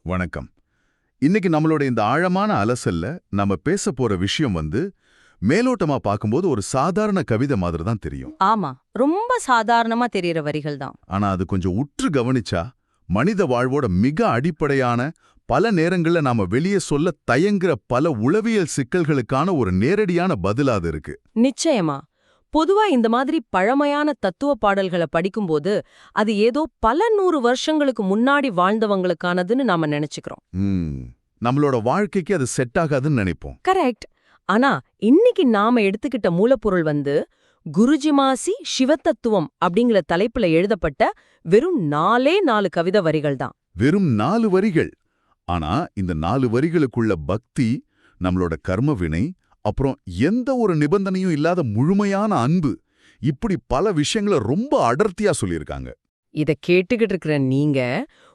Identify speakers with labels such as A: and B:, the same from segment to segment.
A: வணக்கம். இன்னைக்கு நம்மளோட இந்த ஆழமான அலசல்ல நம்ம பேச போற விஷயம் மேலோட்டமா பார்க்கும்போது ஒரு சாதாரண கவிதை மாதிரி தான் தெரியும்.
B: ஆமா, ரொம்ப சாதாரணமா தெரியற வரிகள் தான்.
A: ஆனா அது கொஞ்சம் உற்று கவனிச்சா மனித வாழ்வோட மிக அடிப்படையான, பல நேரங்கள்ல நாம வெளியே சொல்ல தயங்குற பல உளவியல் சிக்கல்களுக்கான ஒரு நேரடியான பதிலா அது இருக்கு.
B: நிச்சயமா. பொதுவா இந்த மாதிரி பழமையான தத்துவ பாடல்களை படிக்கும்போது அது ஏதோ பல 100 வருஷங்களுக்கு முன்னாடி வாழ்ந்தவங்களுக்கானதுன்னு நாம நினைச்சுக்கிறோம்.
A: நம்மளோட வாழ்க்கைக்கு அது செட் ஆகாதுன்னு நினைப்போம்.
B: கரெக்ட். ஆனா இன்னைக்கு நாம எடுத்துக்கிட்ட மூலப்பொருள் குருஜிமாசி சிவத்தத்துவம் அப்படிங்கிற தலைப்புல எழுதப்பட்ட வெறும் 4 கவிதை வரிகள் தான்.
A: வெறும் 4 வரிகள். ஆனா இந்த 4 வரிகளுக்குள்ள பக்தி, நம்மளோட கர்ம வினை, அப்புறம் எந்த ஒரு நிபந்தனையும் இல்லாத முழுமையான அன்பு, இப்படி பல விஷயங்களை ரொம்ப அடர்த்தியா சொல்லியிருக்காங்க.
B: இத கேட்டுக்கிட்டு இருக்கிற நீங்க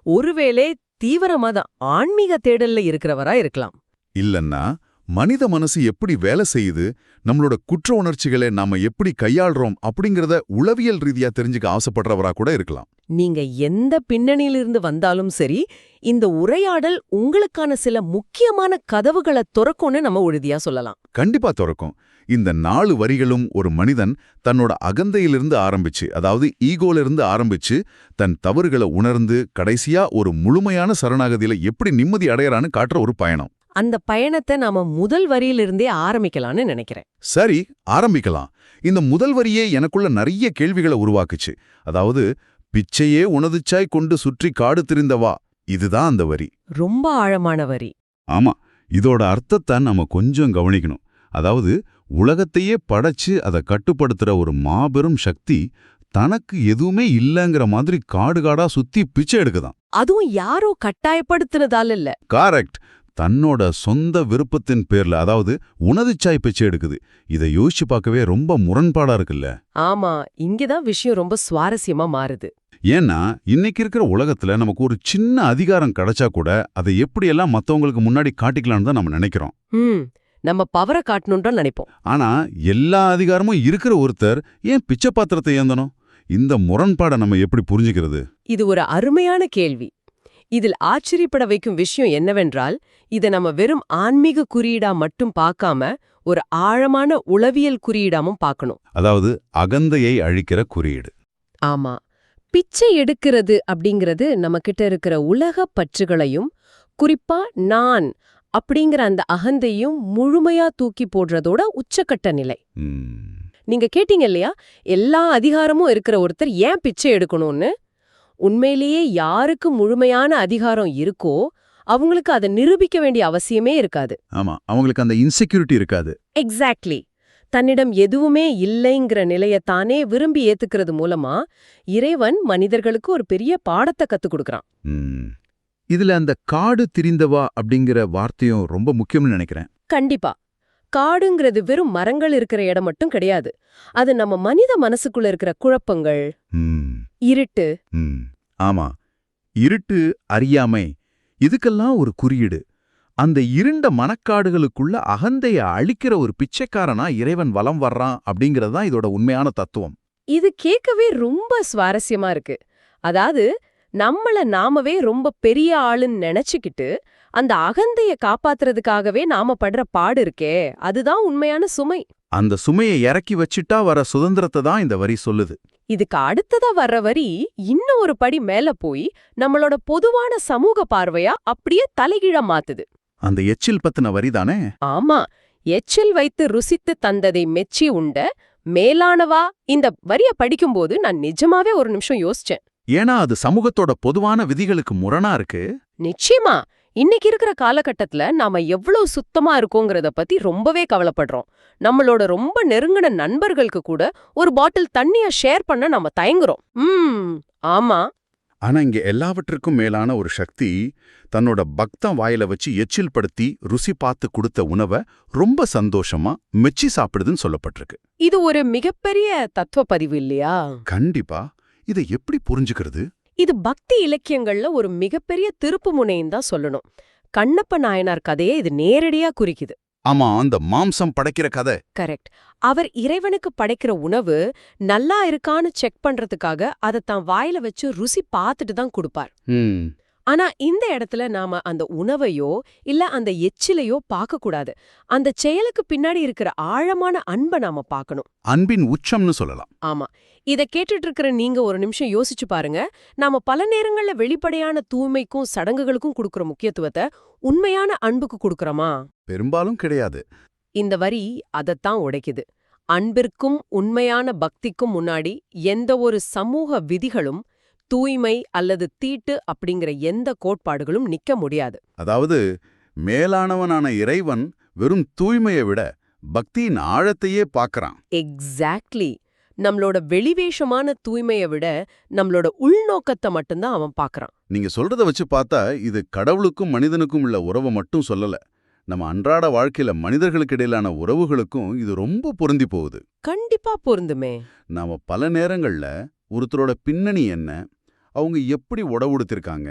B: ஒருவேளை தீவிரமாத ஆன்மீக தேடல்ல இருக்கிறவரா இருக்கலாம்.
A: இல்லன்னா மனித மனசு எப்படி வேலை செய்யுது, நம்மளோட குற்ற உணர்ச்சிகளை நாம எப்படி கையாள்றோம் அப்படிங்கறத உளவியல் ரீதியா தெரிஞ்சுக்க ஆசைப்படுறவரா கூட இருக்கலாம்.
B: நீங்க எந்த பின்னணியிலிருந்து வந்தாலும் சரி, இந்த உரையாடல் உங்களுக்கான சில முக்கியமான கதவுகளை திறக்கும்னு நம்ம உறுதியா சொல்லலாம்.
A: கண்டிப்பா திறக்கும். இந்த 4 வரிகளும் ஒரு மனிதன் தன்னோட அகந்தையிலிருந்து ஆரம்பிச்சு, அதாவது ஈகோலிருந்து ஆரம்பிச்சு, தன் தவறுகளை உணர்ந்து கடைசியா ஒரு முழுமையான சரணாகதியில எப்படி நிம்மதி அடையறான்னு காட்டுற ஒரு பயணம்.
B: அந்த பயணத்தை நாம முதல் வரியிலிருந்தே ஆரம்பிக்கலாம்னு நினைக்கிறேன்.
A: சரி, ஆரம்பிக்கலாம். இந்த முதல் வரியே எனக்குள்ள நிறைய கேள்விகளை உருவாக்குச்சு. அதாவது, பிச்சையே உணதுச்சாய் கொண்டு சுற்றி காடு திரிந்தவா, இதுதான் அந்த வரி.
B: ரொம்ப ஆழமான வரி.
A: ஆமா, இதோட அர்த்தத்தை நம்ம கொஞ்சம் கவனிக்கணும். அதாவது, உலகத்தையே படைச்சு அதை கட்டுப்படுத்துற ஒரு மாபெரும் சக்தி தனக்கு எதுவுமே இல்லங்கிற மாதிரி காடு காடா சுத்தி பிச்சை எடுக்குதான்.
B: அதுவும் யாரோ கட்டாயப்படுத்தினதால இல்ல.
A: கரெக்ட். தன்னோட சொந்த விருப்பத்தின் பேர்ல, அதாவது உணதுச்சாய் பிச்சை எடுக்குது. இதை யோசிச்சு பார்க்கவே ரொம்ப முரண்பாடா இருக்குல்ல.
B: ஆமா, இங்கதான் விஷயம் ரொம்ப சுவாரஸ்யமா மாறுது.
A: ஏன்னா இன்னைக்கு இருக்கிற உலகத்துல நமக்கு ஒரு சின்ன அதிகாரம் கிடைச்சா கூட அதை எப்படியெல்லாம் மத்தவங்களுக்கு முன்னாடி காட்டிக்கலாம்னு தான் நம்ம நினைக்கிறோம்.
B: நம்ம பவரை காட்டணும்னு நினைப்போம்.
A: ஆனா எல்லா அதிகாரமும் இருக்கிற ஒருத்தர் ஏன் பிச்சை பாத்திரத்தை ஏந்தணும்? இந்த முரண்பாடை நம்ம எப்படி புரிஞ்சுக்கிறது?
B: இது ஒரு அருமையான கேள்வி. இதில் ஆச்சரியப்பட வைக்கும் விஷயம் என்னவென்றால், இதை நம்ம வெறும் ஆன்மீக குறியீடா மட்டும் பார்க்காம ஒரு ஆழமான உளவியல் குறியீடாமும் பார்க்கணும்.
A: அதாவது அகந்தையை அழிக்கிற குறியீடு.
B: ஆமா, பிச்சை எடுக்கிறது அப்படிங்கிறது நம்ம கிட்ட இருக்கிற உலக பற்றுகளையும், குறிப்பா நான் அப்படிங்கிற அந்த அகந்தையும் முழுமையா தூக்கி போடுறதோட உச்சக்கட்ட நிலை. நீங்க கேட்டீங்க இல்லையா, எல்லா அதிகாரமும் இருக்கிற ஒருத்தர் ஏன் பிச்சை எடுக்கணும்னு? உண்மையிலேயே யாருக்கு முழுமையான அதிகாரம் இருக்கோ அவங்களுக்கு அதை நிரூபிக்க வேண்டிய அவசியமே இருக்காது.
A: ஆமா, அவங்களுக்கு அந்த இன்செக்யூரிட்டி இருக்காது.
B: எக்ஸாக்ட்லி. தன்னிடம் எதுவுமே இல்லைங்கிற நிலையத்தானே விரும்பி ஏத்துக்கிறது மூலமா இறைவன் மனிதர்களுக்கு ஒரு பெரிய பாடத்தை கத்துக் கொடுக்கறான்.
A: இதுல அந்த காடு திரிந்தவா அப்படிங்கிற வார்த்தையும் ரொம்ப முக்கியம்னு நினைக்கிறேன்.
B: கண்டிப்பா. காடுங்கிறது வெறும் மரங்கள் இருக்கிற இடம் மட்டும் கிடையாது. அது நம்ம மனித மனசுக்குள்ள இருக்கிற குழப்பங்கள், இருட்டு.
A: ஆமா, இருட்டு, அறியாமை, இதுக்கெல்லாம் ஒரு குறியீடு. அந்த இருண்ட மனக்காடுகளுக்குள்ள அகந்தைய அழிக்கிற ஒரு பிச்சைக்காரனா இறைவன் வலம் வர்றான் அப்படிங்கறதுதான் இதோட உண்மையான தத்துவம்.
B: இது கேட்கவே ரொம்ப சுவாரஸ்யமா இருக்கு. அதாவது நம்மள நாமவே ரொம்ப பெரிய ஆளுன்னு நினைச்சுக்கிட்டு அந்த அகந்தைய காப்பாத்துறதுக்காகவே நாம படுற பாடு இருக்கே, அதுதான் உண்மையான சுமை.
A: அந்த சுமையை இறக்கி வச்சுட்டா வர சுதந்திரத்தை தான் இந்த வரி சொல்லுது.
B: இதுக்கு அடுத்ததா வர்ற வரி இன்னும் ஒரு படி மேல போய் நம்மளோட பொதுவான சமூக பார்வையா அப்படியே தலைகீழா மாத்துது.
A: அந்த எச்சில் பத்தின வரி தானே?
B: ஆமா, எச்சில் வைத்து ருசித்து தந்ததை மெச்சி உண்ட மேலானவா. இந்த வரிய படிக்கும்போது நான் நிஜமாவே ஒரு நிமிஷம் யோசிச்சேன்.
A: ஏன்னா அது சமூகத்தோட பொதுவான விதிகளுக்கு முரணா இருக்கு.
B: நிச்சயமா. இன்னைக்கு இருக்கிற காலகட்டத்துல நாம எவ்வளவு சுத்தமா இருக்கோங்கிறத பத்தி ரொம்பவே கவலைப்படுறோம். நம்மளோட ரொம்ப நெருங்கின நண்பர்களுக்கு கூட ஒரு பாட்டில் தண்ணிய ஷேர் பண்ண நம்ம தயங்குறோம். ஆமா.
A: ஆனா இங்க எல்லாவற்றுக்கும் மேலான ஒரு சக்தி தன்னோட பக்தம் வாயில வச்சு எச்சில் படுத்தி ருசி பார்த்து கொடுத்த உணவை ரொம்ப சந்தோஷமா மெச்சி சாப்பிடுதுன்னு சொல்லப்பட்டிருக்கு.
B: இது ஒரு மிகப்பெரிய தத்துவ பதிவு இல்லையா?
A: கண்டிப்பா. இதை எப்படி புரிஞ்சுக்கிறது?
B: இது பக்தி இலக்கியங்கள்ல ஒரு மிகப்பெரிய திருப்பு முனைன்னு தான் சொல்லணும். கண்ணப்ப நாயனார் கதையை இது நேரடியா குறிக்குது.
A: ஆமா, அந்த மாம்சம் படைக்கிற கதை.
B: கரெக்ட். அவர் இறைவனுக்கு படைக்கிற உணவு நல்லா இருக்கான்னு செக் பண்றதுக்காக அதை தான் வாயில வச்சு ருசி பார்த்துட்டு தான் கொடுப்பார். ஆனா இந்த இடத்துல நாம அந்த உணவையோ இல்ல அந்த எச்சிலையோ பார்க்க கூடாது. அந்த செயலுக்கு பின்னாடி இருக்கிற ஆழமான அன்பை நாம பார்க்கணும்.
A: அன்பின் உச்சம்னு சொல்லலாம்.
B: ஆமா. இத கேட்டுட்டு இருக்கிற நீங்க ஒரு நிமிஷம் யோசிச்சு பாருங்க. நாம பல நேரங்கள்ல வெளிப்படையான தூய்மைக்கும் சடங்குகளுக்கும் கொடுக்கிற முக்கியத்துவத்தை உண்மையான அன்புக்கு கொடுக்கறோமா?
A: பெரும்பாலும் கிடையாது.
B: இந்த வரி அதத்தான் உடைக்குது. அன்பிற்கும் உண்மையான பக்திக்கும் முன்னாடி எந்த ஒரு சமூக விதிகளும் தூய்மை அல்லது தீட்டு அப்படிங்கிற எந்த கோட்பாடுகளும் நிக்க முடியாது.
A: அதாவது மேலானவனான இறைவன் வெறும் தூய்மையை விட பக்தியின் ஆழத்தையே பார்க்கறான்.
B: எக்ஸாக்ட்லி. நம்மளோட வெளிவேஷமான தூய்மையை விட நம்மளோட உள்நோக்கத்தை மட்டும்தான் அவன் பார்க்கறான்.
A: நீங்க சொல்றத வச்சு பார்த்தா இது கடவுளுக்கும் மனிதனுக்கும் உள்ள உறவை மட்டும் சொல்லல. நம்ம அன்றாட வாழ்க்கையில மனிதர்களுக்கு இடையிலான உறவுகளுக்கும் இது ரொம்ப பொருந்தி போகுது.
B: கண்டிப்பா பொருந்துமே.
A: நாம பல நேரங்கள்ல ஒருத்தரோட பின்னணி என்ன, அவங்க எப்படி உடவுடுத்திருக்காங்க,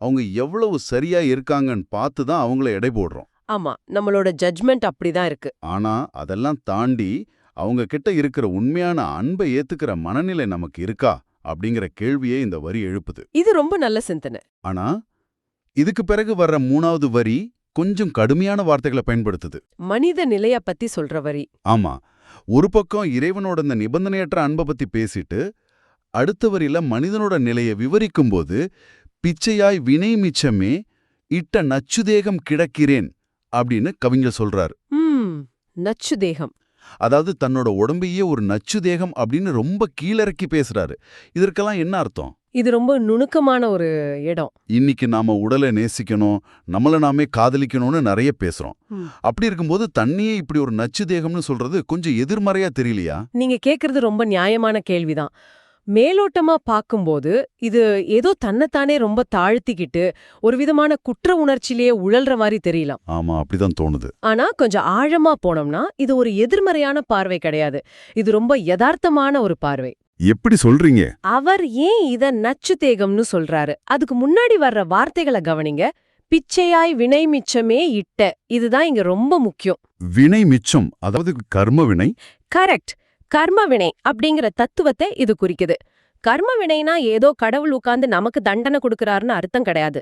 A: அவங்க எவ்வளவு சரியா இருக்காங்கன்னு பார்த்து தான் அவங்கள எடை போடுறோம்.
B: ஆமா, நம்மளோட ஜட்ஜ்மெண்ட் அப்படிதான் இருக்கு.
A: ஆனா அதெல்லாம் தாண்டி அவங்க கிட்ட இருக்கிற உண்மையான அன்பை ஏத்துக்கிற மனநிலை நமக்கு இருக்கா அப்படிங்கிற கேள்வியே இந்த வரி எழுப்புது.
B: இது ரொம்ப நல்ல சிந்தனை.
A: ஆனா இதுக்கு பிறகு வர்ற 3வது வரி கொஞ்சம் கடுமையான வார்த்தைகளை பயன்படுத்துது.
B: மனித நிலைய பத்தி சொல்ற வரி.
A: ஆமா, ஒரு பக்கம் இறைவனோட இந்த நிபந்தனையற்ற அன்பை பத்தி பேசிட்டு அடுத்த வரியில மனிதனோட நிலையை விவரிக்கும்போது பிச்சையாய் வினை மிச்சமே இட்ட நச்சுதேகம் கிடக்கிறேன் அப்படின்னு கவிஞர் சொல்றாரு.
B: நச்சு தேகம்.
A: அதாவது தன்னோட உடம்பையே ஒரு நச்சு தேகம் அப்படின்னு ரொம்ப கீழிறக்கி பேசுறாரு. இதற்கெல்லாம் என்ன அர்த்தம்?
B: இது ரொம்ப நுணுக்கமான ஒரு இடம்.
A: இன்னைக்கு நாம உடலை நேசிக்கணும், நம்மள நாமே காதலிக்கணும்னு நிறைய பேசுறோம். அப்படி இருக்கும்போது தண்ணியே இப்படி ஒரு நச்சு தேகம்னு சொல்றது கொஞ்சம் எதிர்மறையா தெரியலையா?
B: நீங்க கேக்குறது ரொம்ப நியாயமான கேள்விதான். மேலோட்டமா பார்க்கும்போது இது ஏதோ தன்னைத்தானே ரொம்ப தாழ்த்திக்கிட்டு ஒரு விதமான குற்ற உணர்ச்சியிலேயே உழல்ற மாதிரி தெரியலாம்.
A: ஆமா, அப்படிதான் தோணுது.
B: ஆனா கொஞ்சம் ஆழமா போனோம்னா இது ஒரு எதிர்மறையான பார்வை கிடையாது. இது ரொம்ப யதார்த்தமான ஒரு பார்வை.
A: எப்படி சொல்றீங்க?
B: அவர் ஏன் இத நச்சு தேகம்னு சொல்றாரு? அதுக்கு முன்னாடி வர்ற வார்த்தைகளை கவனிங்க. பிச்சையாய் வினை மிச்சமே இட்ட. இதுதான் இங்க ரொம்ப முக்கியம்.
A: வினை மிச்சம், அதாவது கர்ம வினை.
B: கரெக்ட். கர்ம வினை அப்படிங்கிற தத்துவத்தை இது குறிக்குது. கர்ம வினைனா ஏதோ கடவுள் உட்கார்ந்து நமக்கு தண்டனை கொடுக்கறாருன்னு அர்த்தம் கிடையாது.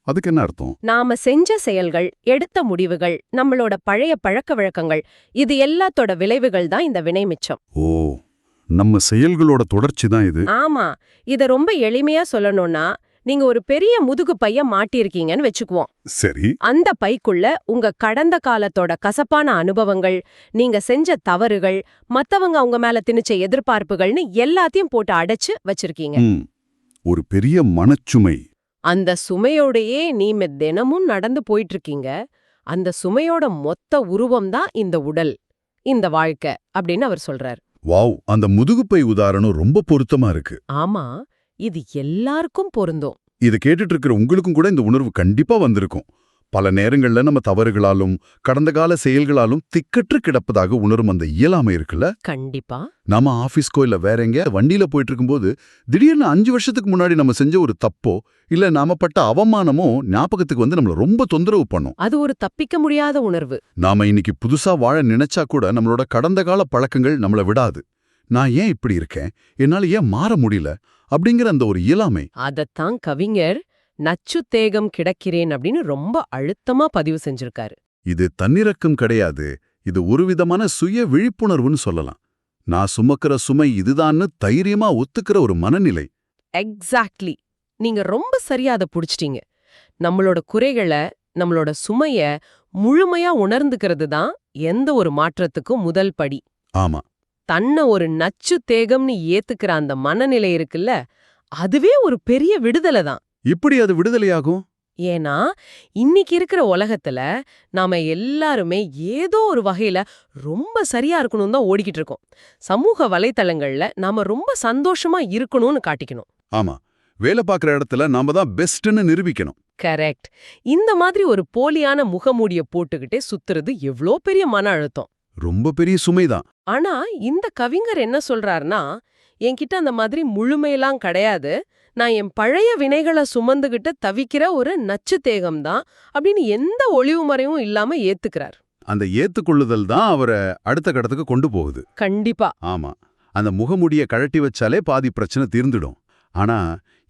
A: அதுக்கு என்ன அர்த்தம்?
B: நாம செஞ்ச செயல்கள், எடுத்த முடிவுகள், நம்மளோட பழைய பழக்க வழக்கங்கள், இது எல்லாத்தோட விளைவுகள் தான் இந்த வினை மிச்சம்.
A: ஓ, நம்ம செயல்களோட தொடர்ச்சி தான் இது.
B: ஆமா, இத ரொம்ப எளிமையா சொல்லணும்னா நீங்க ஒரு பெரிய முதுகு பைய மாட்டியிருக்கீங்கன்னு வெச்சுக்குவோம்.
A: சரி.
B: அந்த பைக்குள்ள உங்க கடந்த காலத்தோட கசப்பான அனுபவங்கள், நீங்க செஞ்ச தவறுகள், மத்தவங்க அவங்க மேல திணிச்ச எதிர்பார்ப்புகள்னு எல்லாத்தையும் போட்டு அடைச்சு வச்சிருக்கீங்க.
A: ஒரு பெரிய மனச்சுமை.
B: அந்த சுமையோடையே நீங்க தினமும் நடந்து போயிட்டு இருக்கீங்க. அந்த சுமையோட மொத்த உருவம் தான் இந்த உடல், இந்த வாழ்க்கை அப்படின்னு அவர் சொல்றார்.
A: வாவ், அந்த முதுகுப்பை உதாரணம் ரொம்ப பொருத்தமா இருக்கு.
B: ஆமா, இது எல்லாருக்கும் பொருந்தும்.
A: இதை கேட்டுட்டு இருக்கிற உங்களுக்கும் கூட இந்த உணர்வு கண்டிப்பா வந்திருக்கும். பல நேரங்கள்ல நம்ம தவறுகளாலும் கடந்த கால செயல்களாலும் திக்கற்று கிடப்பதாக உணரும் அந்த இயலாமை இருக்குல்ல.
B: கண்டிப்பா.
A: நாம ஆபீஸ்க்கோ இல்ல வேற எங்க வண்டியில போயிட்டு இருக்கும்போது திடீர்னு 5 வருஷத்துக்கு முன்னாடி நம்ம செஞ்ச ஒரு தப்போ இல்ல நாம பட்ட அவமானமோ ஞாபகத்துக்கு வந்து நம்மள ரொம்ப தொந்தரவு பண்ணும்.
B: அது ஒரு தப்பிக்க முடியாத உணர்வு.
A: நாம இன்னைக்கு புதுசா வாழ நினைச்சா கூட நம்மளோட கடந்த கால பழக்கங்கள் நம்மள விடாது. நான் ஏன் இப்படி இருக்கேன், என்னால ஏன் மாற முடியல அப்படிங்கிற அந்த ஒரு இயலாமை.
B: அதத்தான் கவிஞர் நச்சு தேகம் கிடக்கிறேன் அப்படின்னு ரொம்ப அழுத்தமா பதிவு செஞ்சிருக்காரு.
A: இது தன்னிறக்கம் கிடையாது, இது ஒரு விதமான சுய விழிப்புணர்வுன்னு சொல்லலாம். நான் சுமக்கிற சுமை இதுதான்னு தைரியமா ஒத்துக்கிற ஒரு மனநிலை.
B: எக்ஸாக்ட்லி. நீங்க ரொம்ப சரியா அதை புடிச்சிட்டீங்க. நம்மளோட குறைகளை, நம்மளோட சுமைய முழுமையா உணர்ந்துக்கிறது தான் எந்த ஒரு மாற்றத்துக்கும் முதல் படி.
A: ஆமா,
B: தன்னை ஒரு நச்சு தேகம்னு ஏத்துக்கிற அந்த மனநிலை இருக்குல்ல, அதுவே ஒரு பெரிய விடுதலை தான்.
A: இப்படி அது விடுதலையாகும்.
B: ஏன்னா இன்னைக்கு இருக்கிற உலகத்துல நாம எல்லாருமே ஏதோ ஒரு வகையில ரொம்ப சரியா இருக்கணும் தான் ஓடிக்கிட்டு இருக்கோம். சமூக வலைத்தளங்கள்ல நாம ரொம்ப சந்தோஷமா இருக்கணும்னு காட்டிக்கணும்.
A: ஆமா, வேலை பார்க்குற இடத்துல நாம தான் பெஸ்ட்னு நிரூபிக்கணும்.
B: கரெக்ட். இந்த மாதிரி ஒரு போலியான முகமூடிய போட்டுக்கிட்டே சுத்துறது எவ்ளோ பெரிய மன அழுத்தம்,
A: ரொம்ப பெரிய சுமைதான்.
B: ஆனா இந்த கவிஞர் என்ன சொல்றாருன்னா, என்கிட்ட அந்த மாதிரி முழுமையெல்லாம் கிடையாது, நான் என் பழைய வினைகளை சுமந்துகிட்டு தவிக்கிற ஒரு நச்சு தேகம் தான் அப்படின்னு எந்த ஒளிவு மறைவும் இல்லாம ஏத்துக்கிறார்.
A: அந்த ஏத்துக்கொள்ளுதல் தான் அவரை அடுத்த கட்டத்துக்கு கொண்டு போகுது.
B: கண்டிப்பா.
A: ஆமா, அந்த முகமுடிய கழட்டி வச்சாலே பாதி பிரச்சனை தீர்ந்துடும். ஆனா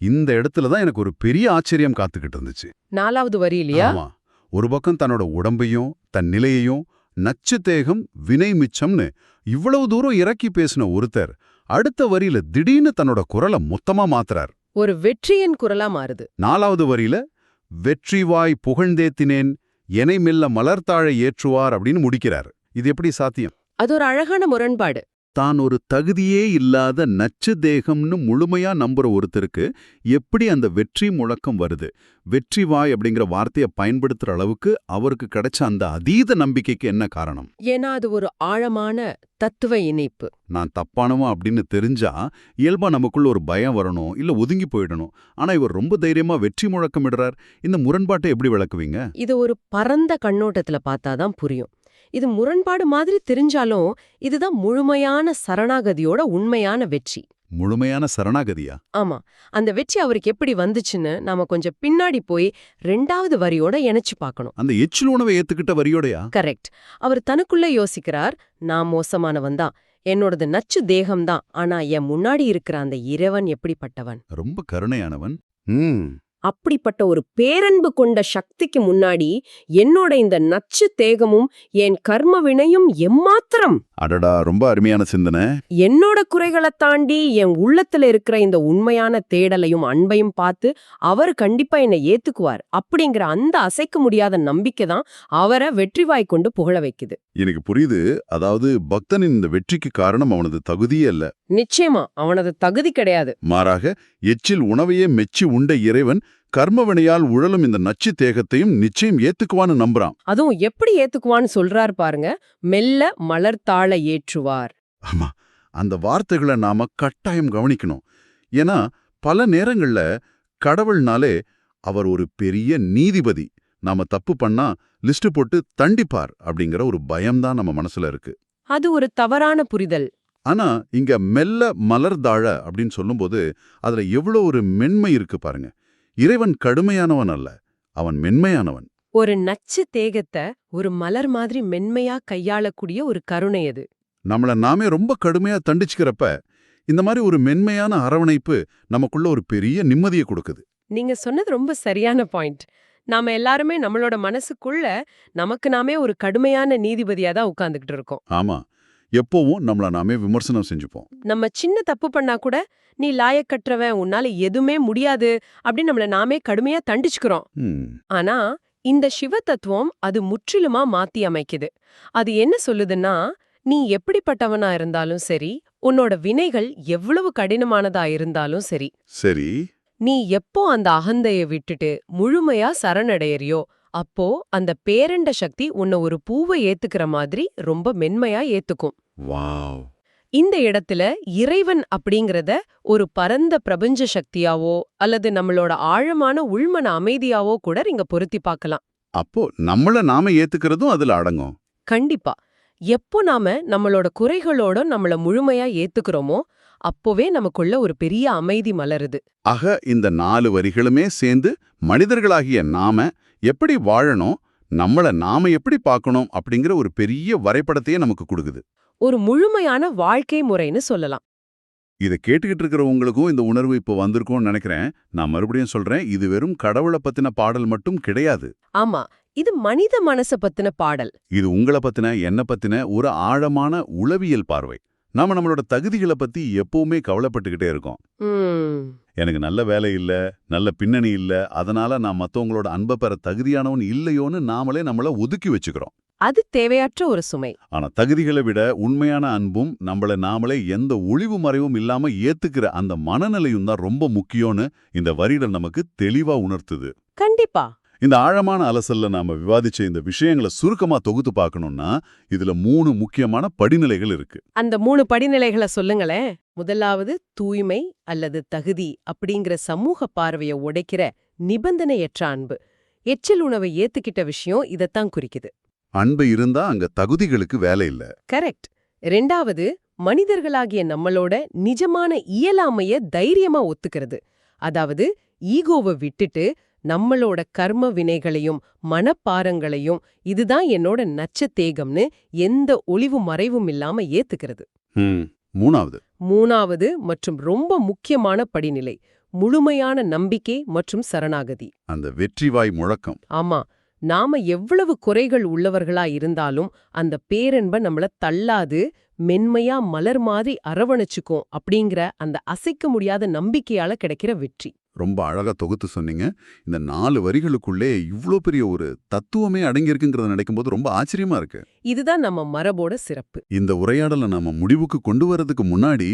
A: இந்த இடத்துல தான் எனக்கு ஒரு பெரிய ஆச்சரியம் காத்துக்கிட்டு இருந்துச்சு.
B: 4வது வரி இல்லையா?
A: ஆமா. ஒரு பக்கம் தன்னோட உடம்பையும் தன் நிலையையும் நச்சு தேகம் வினை மிச்சம்னு இவ்வளவு தூரம் இறக்கி பேசின ஒருத்தர் அடுத்த வரியில திடீர்னு தன்னோட குரலை மொத்தமா மாத்துறார்.
B: ஒரு வெற்றியின் குரலா மாறுது.
A: 4வது வரியில வெற்றிவாய் புகழ்ந்தேத்தினேன் எனை மெல்ல மலர்த்தாழை ஏற்றுவார் அப்படின்னு முடிக்கிறார். இது எப்படி சாத்தியம்?
B: அது ஒரு அழகான முரண்பாடு.
A: தான் ஒரு தகுதியே இல்லாத நச்சு தேகம்னு முழுமையா நம்புற ஒருத்தருக்கு எப்படி அந்த வெற்றி முழக்கம் வருது? வெற்றிவாய் அப்படிங்கிற வார்த்தையை பயன்படுத்துற அளவுக்கு அவருக்கு கிடைச்ச அந்த அதீத நம்பிக்கைக்கு என்ன காரணம்?
B: ஏன்னா அது ஒரு ஆழமான தத்துவ இணைப்பு.
A: நான் தப்பானவன் அப்படின்னு தெரிஞ்சா இயல்பா நமக்குள்ள ஒரு பயம் வரணும், இல்ல ஒதுங்கி போயிடணும். ஆனா இவர் ரொம்ப தைரியமா வெற்றி முழக்கமிடுறார். இந்த முரண்பாட்டை எப்படி விளக்குவீங்க?
B: இது ஒரு பரந்த கண்ணோட்டத்துல பார்த்தாதான் புரியும். இது முரண்பாடு மாதிரி தெரிஞ்சாலும் இதுதான் முழுமையான சரணாகதியோட உண்மையான வெற்றி.
A: முழுமையான சரணாகதியா?
B: ஆமா, அந்த வெற்றி அவருக்கு எப்படி வந்துச்சுன்னு நாம கொஞ்சம் பின்னாடி போய் 2வது வரியோட இணைச்சு பார்க்கணும்.
A: அந்த எச்சில் உணவை ஏத்துக்கிட்ட வரியோடையா?
B: கரெக்ட். அவர் தனக்குள்ள யோசிக்கிறார், நான் மோசமானவன் தான், என்னோடது நச்சு தேகம்தான், ஆனா என் முன்னாடி இருக்கிற அந்த இறைவன் எப்படிப்பட்டவன்,
A: ரொம்ப கருணையானவன்.
B: அப்படிப்பட்ட ஒரு பேரன்பு கொண்ட சக்திக்கு முன்னாடி என்னோட இந்த நச்சு தேகமும் என் கர்ம வினையும் எம்மாத்திரம்.
A: அடடா, ரொம்ப அருமையான சிந்தனை.
B: என்னோட குறைகளை தாண்டி என் உள்ளத்துல இருக்கிற இந்த உண்மையான தேடலையும் அன்பையும் பார்த்து அவர் கண்டிப்பா என்னை ஏத்துக்குவார் அப்படிங்கிற அந்த அசைக்க முடியாத நம்பிக்கை தான் அவரை வெற்றிவாய் கொண்டு புகழ வைக்குது.
A: எனக்கு புரியுது. அதாவது பக்தனின் இந்த வெற்றிக்கு காரணம் அவனது தகுதியே அல்ல.
B: நிச்சயமா அவனது தகுதி கிடையாது.
A: மாறாக எச்சில் உணவையே மெச்சி உண்ட இறைவன் கர்மவினையால் உழலும் இந்த நச்சு தேகத்தையும் நிச்சயம் ஏத்துக்குவான்னு நம்புறான்.
B: அதுவும் எப்படி ஏத்துக்குவான்னு சொல்றார் பாருங்க, மெல்ல மலர்த்தாழ ஏற்றுவார்.
A: ஆமா, அந்த வார்த்தைகளை நாம கட்டாயம் கவனிக்கணும். ஏன்னா பல நேரங்கள்ல கடவுள்னாலே அவர் ஒரு பெரிய நீதிபதி, நாம தப்பு பண்ணா லிஸ்ட் போட்டு தண்டிப்பார் அப்படிங்கிற ஒரு பயம்தான் நம்ம மனசுல இருக்கு.
B: அது ஒரு தவறான புரிதல்.
A: ஆனா இங்க மெல்ல மலர்தாழ அப்படின்னு சொல்லும்போது அதுல எவ்வளவு ஒரு மென்மை இருக்கு பாருங்க. இறைவன் கடுமையானவன் அல்ல, அவன் மென்மையானவன்.
B: ஒரு நச்சு தேகத்தை ஒரு மலர் மாதிரி மென்மையா கையாளக்கூடிய ஒரு கருணை அது.
A: நம்மள நாமே ரொம்ப கடுமையா தண்டிச்சுக்கிறப்ப இந்த மாதிரி ஒரு மென்மையான அரவணைப்பு நமக்குள்ள ஒரு பெரிய நிம்மதியை கொடுக்குது.
B: நீங்க சொன்னது ரொம்ப சரியான பாயிண்ட். நாம எல்லாருமே நம்மளோட மனசுக்குள்ள நமக்கு நாமே ஒரு கடுமையான நீதிபதியா தான் உட்கார்ந்துகிட்டு இருக்கோம்.
A: ஆமா, எப்பவும் நம்மள நாமே விமர்சனம் செஞ்சுப்போம்.
B: நம்ம சின்ன தப்பு பண்ணா கூட நீ லாயக்கற்றவன், உன்னால எதுவுமே முடியாது அப்படின்னு நம்மள நாமே கடுமையா தண்டிச்சுக்கிறோம். ஆனா இந்த சிவ தத்துவம் அது முற்றிலுமா மாத்தி அமைக்குது. அது என்ன சொல்லுதுன்னா, நீ எப்படிப்பட்டவனா இருந்தாலும் சரி, உன்னோட வினைகள் எவ்வளவு கடினமானதா இருந்தாலும் சரி,
A: சரி,
B: நீ எப்போ அந்த அகந்தைய விட்டுட்டு முழுமையா சரணடையறியோ அப்போ அந்த பேரண்ட சக்தி உன்னை ஒரு பூவை ஏத்துக்கிற மாதிரி ரொம்ப மென்மையா ஏத்துக்கும்.
A: வாவ்.
B: இந்த இடத்துல இறைவன் அப்படிங்கறத ஒரு பரந்த பிரபஞ்ச சக்தியாவோ அல்லது நம்மளோட ஆழமான உள்மன அமைதியாவோ கூட நீங்க பொருத்தி பார்க்கலாம்.
A: அப்போ நம்மள நாம ஏத்துக்கிறதும் அதுல அடங்கும்.
B: கண்டிப்பா. எப்போ நாம நம்மளோட குறைகளோட நம்மள முழுமையா ஏத்துக்கிறோமோ அப்போவே நமக்குள்ள ஒரு பெரிய அமைதி மலருது.
A: ஆக இந்த 4 வரிகளுமே சேர்ந்து மனிதர்களாகிய நாம எப்படி வாழணும், நம்மள நாம எப்படி பார்க்கணும் அப்படிங்கிற ஒரு பெரிய வரைபடத்தையே நமக்கு கொடுக்குது.
B: ஒரு முழுமையான வாழ்க்கை முறைன்னு சொல்லலாம்.
A: இதை கேட்டுக்கிட்டு இருக்கிறவங்களுக்கும் இந்த உணர்வு இப்போ வந்திருக்கும்னு நினைக்கிறேன். நான் மறுபடியும் சொல்றேன், இது வெறும் கடவுளை பத்தின பாடல் மட்டும் கிடையாது.
B: ஆமா, இது மனித மனச பத்தின பாடல்.
A: இது உங்களை பத்தின, என்ன பத்தின ஒரு ஆழமான உளவியல் பார்வை. நாம நம்மளோட தகுதிகளை பத்தி எப்பவுமே கவலைப்பட்டுக்கிட்டே இருக்கோம். எனக்கு நல்ல வேலை இல்ல, நல்ல பின்னணி இல்ல, அதனால நான் மத்தவங்களோட அன்பை பெற தகுதியானவன் இல்லையோன்னு நாமளே நம்மள ஒதுக்கி வச்சுக்கிறோம்.
B: அது தேவையற்ற ஒரு சுமை.
A: ஆனா தகுதிகளை விட உண்மையான அன்பும் நம்மள நாமளே எந்த ஒளிவு மறைவும் இல்லாம ஏத்துக்கிற அந்த மனநிலையும் தான் ரொம்ப முக்கியம்னு இந்த வரிகள் நமக்கு தெளிவா உணர்த்துது.
B: கண்டிப்பா.
A: இந்த ஆழமான அலசல்ல நாம விவாதிச்ச இந்த விஷயங்களை சுருக்கமா தொகுத்து பார்க்கணும்னா இதுல 3 முக்கியமான படிநிலைகள் இருக்கு.
B: அந்த 3 படிநிலைகளை சொல்லுங்களேன். முதலாவது தூய்மை அல்லது தகுதி அப்படிங்கிற சமூக பார்வையை உடைக்கிற நிபந்தனையற்ற அன்பு. எச்சில் உணவை ஏத்துக்கிட்ட விஷயம் இதத்தான் குறிக்குது.
A: அன்பு இருந்தா அங்க தகுதிகளுக்கு வேலை இல்ல.
B: கரெக்ட். 2வது மனிதர்களாகிய நம்மளோட நிஜமான இயலாமைய தைரியமா ஒத்துக்கிறது. அதாவது ஈகோவை விட்டுட்டு நம்மளோட கர்ம வினைகளையும் மனப்பாரங்களையும் இதுதான் என்னோட நச்ச தேகம்னு எந்த ஒளிவு மறைவும் இல்லாம ஏத்துக்கிறது.
A: 3வது
B: மற்றும் ரொம்ப முக்கியமான படிநிலை முழுமையான நம்பிக்கை மற்றும் சரணாகதி.
A: அந்த வெற்றிவாய் முழக்கம்.
B: ஆமா, நாம எவ்வளவு குறைகள் உள்ளவர்களா இருந்தாலும் அந்த பேரன்ப நம்மள தள்ளாது, மென்மையா மலர் மாதிரி அரவணைச்சுக்கும் அப்படிங்கிற அந்த அசைக்க முடியாத நம்பிக்கையால கிடைக்கிற வெற்றி.
A: ரொம்ப அழகா தொகுத்து சொன்னீங்க. இந்த 4 வரிகளுக்குள்ளே இவ்ளோ பெரிய ஒரு தத்துவமே அடங்கியிருக்குங்கிறத நினைக்கும்போது ரொம்ப ஆச்சரியமா இருக்கு.
B: இதுதான் நம்ம மரபோட சிறப்பு.
A: இந்த உரையாடலை நாம முடிவுக்கு கொண்டு வரதுக்கு முன்னாடி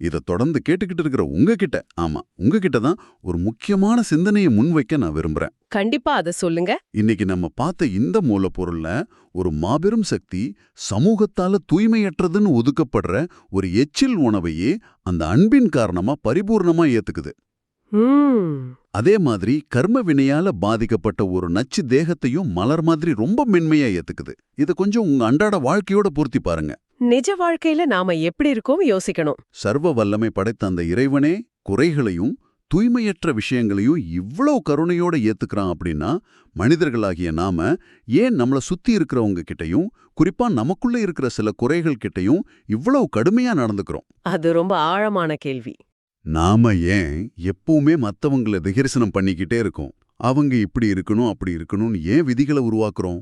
A: இதை தொடர்ந்து கேட்டுக்கிட்டு இருக்கிற உங்ககிட்ட தான் ஒரு முக்கியமான சிந்தனையை முன்வைக்க நான் விரும்புறேன்.
B: கண்டிப்பா அத சொல்லுங்க.
A: இன்னைக்கு நம்ம பார்த்த இந்த மூலப்பொருள்ல ஒரு மாபெரும் சக்தி சமூகத்தால தூய்மையற்றதுன்னு ஒதுக்கப்படுற ஒரு எச்சில் உணவையே அந்த அன்பின் காரணமா பரிபூர்ணமா ஏத்துக்குது. அதே மாதிரி கர்ம வினையால பாதிக்கப்பட்ட ஒரு நச்சு தேகத்தையும் மலர் மாதிரி ரொம்ப மென்மையா ஏத்துக்குது. இத கொஞ்சம் உங்க அன்றாட வாழ்க்கையோட பூர்த்தி பாருங்க.
B: நிஜ வாழ்க்கையில நாம எப்படி இருக்கோம் யோசிக்கணும்.
A: சர்வ வல்லமை படைத்த அந்த இறைவனே குறைகளையும் தூய்மையற்ற விஷயங்களையும் இவ்வளவு கருணையோட ஏத்துக்கிறான் அப்படின்னா, மனிதர்களாகிய நாம ஏன் நம்மள சுத்தி இருக்கிறவங்க கிட்டயும், குறிப்பா நமக்குள்ள இருக்கிற சில குறைகள் கிட்டயும் இவ்வளவு கடுமையா நடந்துக்கிறோம்?
B: அது ரொம்ப ஆழமான கேள்வி.
A: நாம ஏன் எப்பவுமே மத்தவங்கள விகர்சனம் பண்ணிக்கிட்டே இருக்கோம்? அவங்க இப்படி இருக்கணும் அப்படி இருக்கணும்னு ஏன் விதிகளை உருவாக்குறோம்?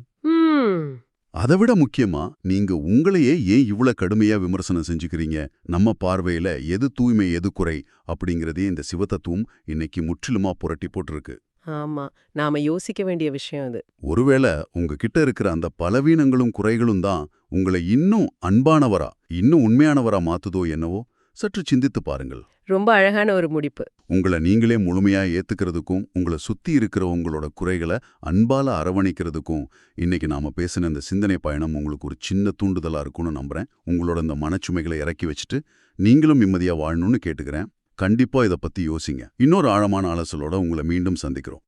A: அதைவிட முக்கியமா, நீங்க உங்களையே ஏன் இவ்ளோ கடுமையா விமர்சனம் செஞ்சுக்கிறீங்க? நம்ம பார்வையில எது தூய்மை எது குறை அப்படிங்கறதே இந்த சிவதத்துவம் இன்னைக்கு முற்றிலுமா புரட்டி போட்டிருக்கு.
B: ஆமா, நாம யோசிக்க வேண்டிய விஷயம் அது.
A: ஒருவேளை உங்ககிட்ட இருக்கிற அந்த பலவீனங்களும் குறைகளும் தான் உங்களை இன்னும் அன்பானவரா, இன்னும் உண்மையானவரா மாத்துதோ என்னவோ? சற்று சிந்தித்து பாருங்கள்.
B: ரொம்ப அழகான ஒரு முடிப்பு.
A: உங்களை நீங்களே முழுமையா ஏத்துக்கிறதுக்கும், உங்களை சுத்தி இருக்கிற உங்களோட குறைகளை அன்பால அரவணைக்கிறதுக்கும் இன்னைக்கு நாம பேசின இந்த சிந்தனை பயணம் உங்களுக்கு ஒரு சின்ன தூண்டுதலா இருக்கும்னு நம்புறேன். உங்களோட இந்த மனச்சுமைகளை இறக்கி வச்சுட்டு நீங்களும் நிம்மதியா வாழணும்னு கேட்டுக்கிறேன். கண்டிப்பா இதை பத்தி யோசிங்க. இன்னொரு ஆழமான ஆலோசலோட உங்களை மீண்டும் சந்திக்கிறோம்.